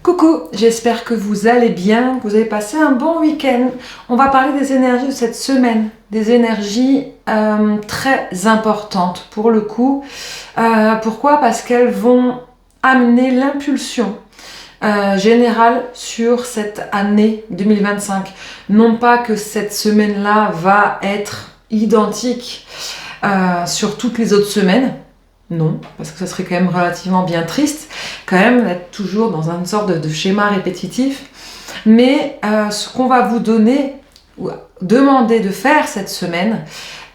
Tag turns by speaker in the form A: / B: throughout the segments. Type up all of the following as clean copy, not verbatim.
A: Coucou, j'espère que vous allez bien, que vous avez passé un bon week-end. On va parler des énergies de cette semaine, des énergies très importantes pour le coup. Pourquoi? Parce qu'elles vont amener l'impulsion générale sur cette année 2025. Non pas que cette semaine-là va être identique sur toutes les autres semaines. Non, parce que ça serait quand même relativement bien triste, quand même d'être toujours dans une sorte de schéma répétitif. Mais ce qu'on va vous donner ou demander de faire cette semaine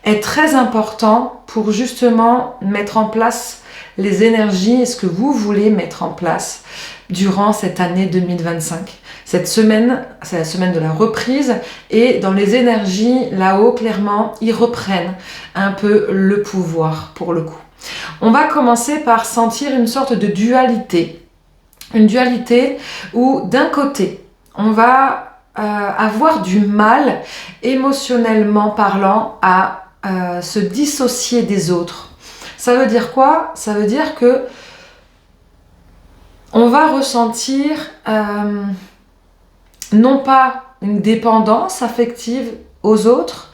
A: est très important pour justement mettre en place les énergies et ce que vous voulez mettre en place durant cette année 2025. Cette semaine, c'est la semaine de la reprise et dans les énergies, là-haut, clairement, ils reprennent un peu le pouvoir pour le coup. On va commencer par sentir une sorte de dualité. Une dualité où d'un côté, on va avoir du mal, émotionnellement parlant, à se dissocier des autres. Ça veut dire quoi? Ça veut dire que on va ressentir non pas une dépendance affective aux autres,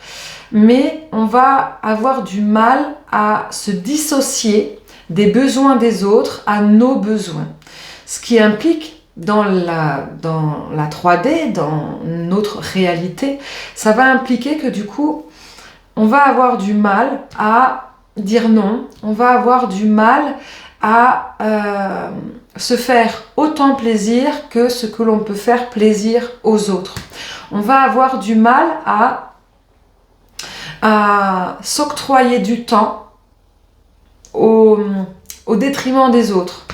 A: mais on va avoir du mal à se dissocier des besoins des autres à nos besoins. Ce qui implique dans la 3D, dans notre réalité, ça va impliquer que du coup, on va avoir du mal à dire non, on va avoir du mal à se faire autant plaisir que ce que l'on peut faire plaisir aux autres. On va avoir du mal à s'octroyer du temps au détriment des autres.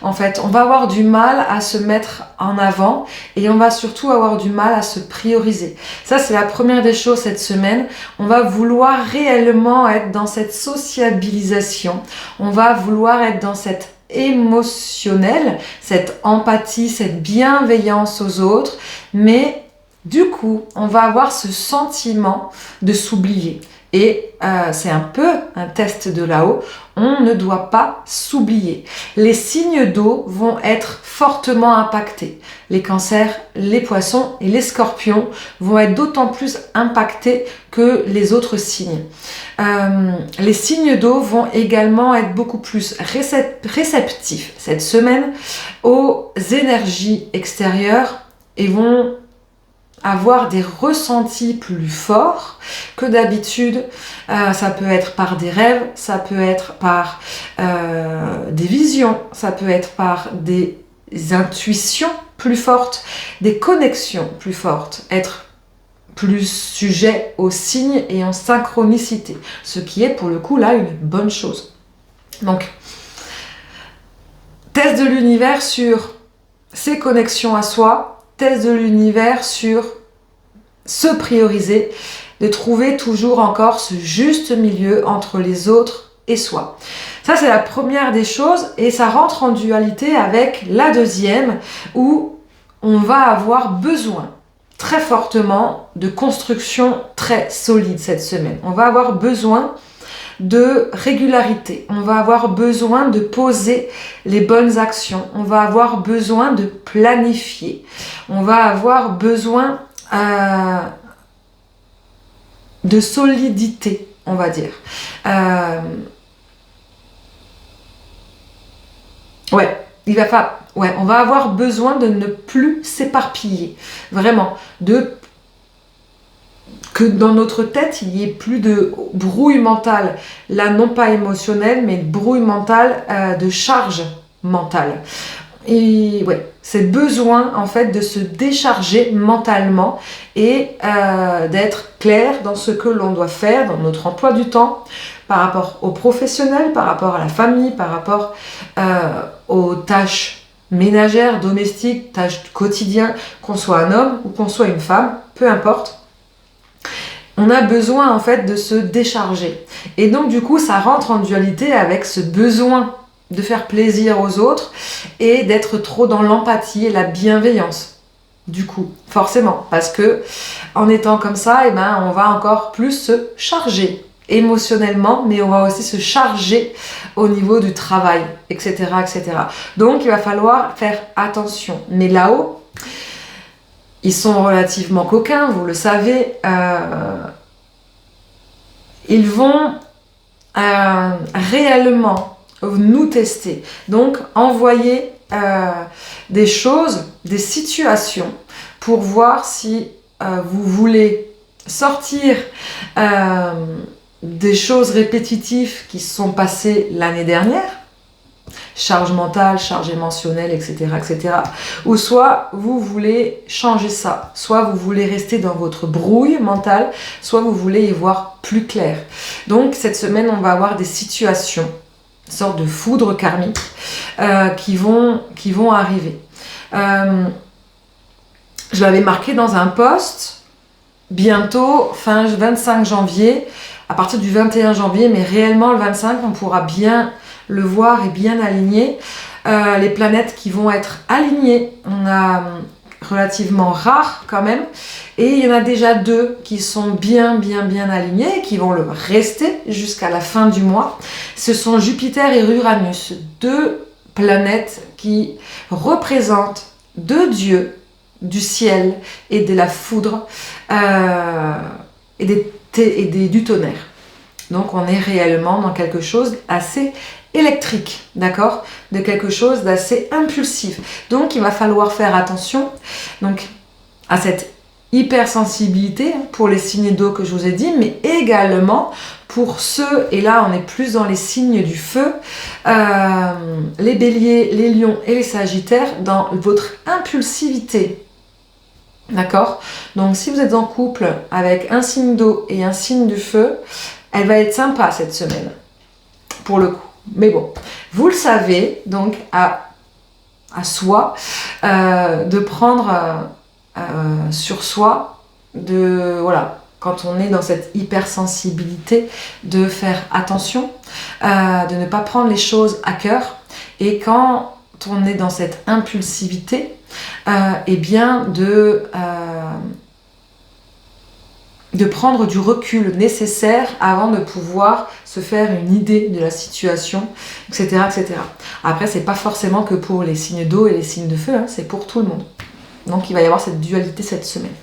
A: En fait, on va avoir du mal à se mettre en avant et on va surtout avoir du mal à se prioriser. Ça, c'est la première des choses cette semaine. On va vouloir réellement être dans cette sociabilisation. On va vouloir être dans cette émotionnel, cette empathie, cette bienveillance aux autres, mais du coup, on va avoir ce sentiment de s'oublier. Et c'est un peu un test de là-haut. On ne doit pas s'oublier. Les signes d'eau vont être fortement impactés. Les cancers, les poissons et les scorpions vont être d'autant plus impactés que les autres signes. Les signes d'eau vont également être beaucoup plus réceptifs cette semaine aux énergies extérieures et vont avoir des ressentis plus forts que d'habitude. Ça peut être par des rêves, ça peut être par des visions, ça peut être par des intuitions plus fortes, des connexions plus fortes, être plus sujet aux signes et en synchronicité, ce qui est pour le coup là une bonne chose. Donc, test de l'univers sur ces connexions à soi, test de l'univers sur se prioriser, de trouver toujours encore ce juste milieu entre les autres et soi. Ça, c'est la première des choses et ça rentre en dualité avec la deuxième où on va avoir besoin très fortement de construction très solide cette semaine. On va avoir besoin de régularité, on va avoir besoin de poser les bonnes actions, on va avoir besoin de planifier, on va avoir besoin de solidité, on va dire. On va avoir besoin de ne plus s'éparpiller, vraiment, que dans notre tête, il n'y ait plus de brouille mentale, là non pas émotionnelle, mais brouille mentale de charge mentale. Et ouais, c'est besoin en fait de se décharger mentalement et d'être clair dans ce que l'on doit faire, dans notre emploi du temps, par rapport aux professionnels, par rapport à la famille, par rapport aux tâches ménagères, domestiques, tâches du quotidien, qu'on soit un homme ou qu'on soit une femme, peu importe. On a besoin en fait de se décharger. Et donc du coup, ça rentre en dualité avec ce besoin de faire plaisir aux autres et d'être trop dans l'empathie et la bienveillance. Du coup, forcément, parce que en étant comme ça, on va encore plus se charger émotionnellement, mais on va aussi se charger au niveau du travail, etc., etc. Donc, il va falloir faire attention. Mais là-haut, ils sont relativement coquins, vous le savez. Ils vont réellement nous tester. Donc, envoyer des choses, des situations pour voir si vous voulez sortir des choses répétitives qui se sont passées l'année dernière, charge mentale, charge émotionnelle, etc., etc. Ou soit vous voulez changer ça, soit vous voulez rester dans votre brouille mentale, soit vous voulez y voir plus clair. Donc cette semaine, on va avoir des situations, une sorte de foudre karmique, qui vont arriver. Je l'avais marqué dans un post, bientôt, fin 25 janvier, à partir du 21 janvier, mais réellement le 25, on pourra bien le voir et bien aligner. Les planètes qui vont être alignées, on a relativement rares quand même, et il y en a déjà 2 qui sont bien alignées et qui vont le rester jusqu'à la fin du mois. Ce sont Jupiter et Uranus, 2 planètes qui représentent 2 dieux du ciel et de la foudre et du tonnerre. Donc on est réellement dans quelque chose assez électrique, d'accord, de quelque chose d'assez impulsif. Donc il va falloir faire attention donc à cette hypersensibilité pour les signes d'eau que je vous ai dit, mais également pour ceux, et là on est plus dans les signes du feu, les béliers, les lions et les sagittaires, dans votre impulsivité. D'accord? Donc si vous êtes en couple avec un signe d'eau et un signe du feu, elle va être sympa cette semaine, pour le coup. Mais bon, vous le savez, donc à soi, de prendre sur soi, voilà, quand on est dans cette hypersensibilité, de faire attention, de ne pas prendre les choses à cœur. Et quand on est dans cette impulsivité, eh bien de prendre du recul nécessaire avant de pouvoir se faire une idée de la situation, etc., etc. Après, c'est pas forcément que pour les signes d'eau et les signes de feu, hein, c'est pour tout le monde. Donc, il va y avoir cette dualité cette semaine.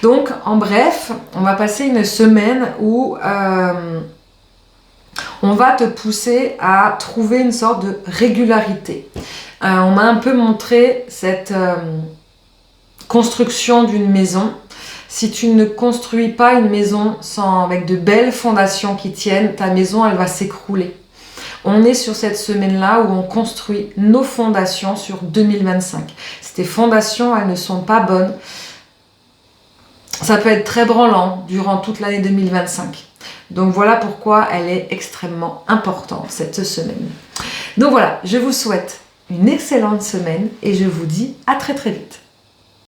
A: Donc, en bref, on va passer une semaine où on va te pousser à trouver une sorte de régularité. On m'a un peu montré cette construction d'une maison. Si tu ne construis pas une maison avec de belles fondations qui tiennent, ta maison, elle va s'écrouler. On est sur cette semaine-là où on construit nos fondations sur 2025. Si tes fondations, elles ne sont pas bonnes, ça peut être très branlant durant toute l'année 2025. Donc voilà pourquoi elle est extrêmement importante cette semaine. Donc voilà, je vous souhaite une excellente semaine et je vous dis à très très vite.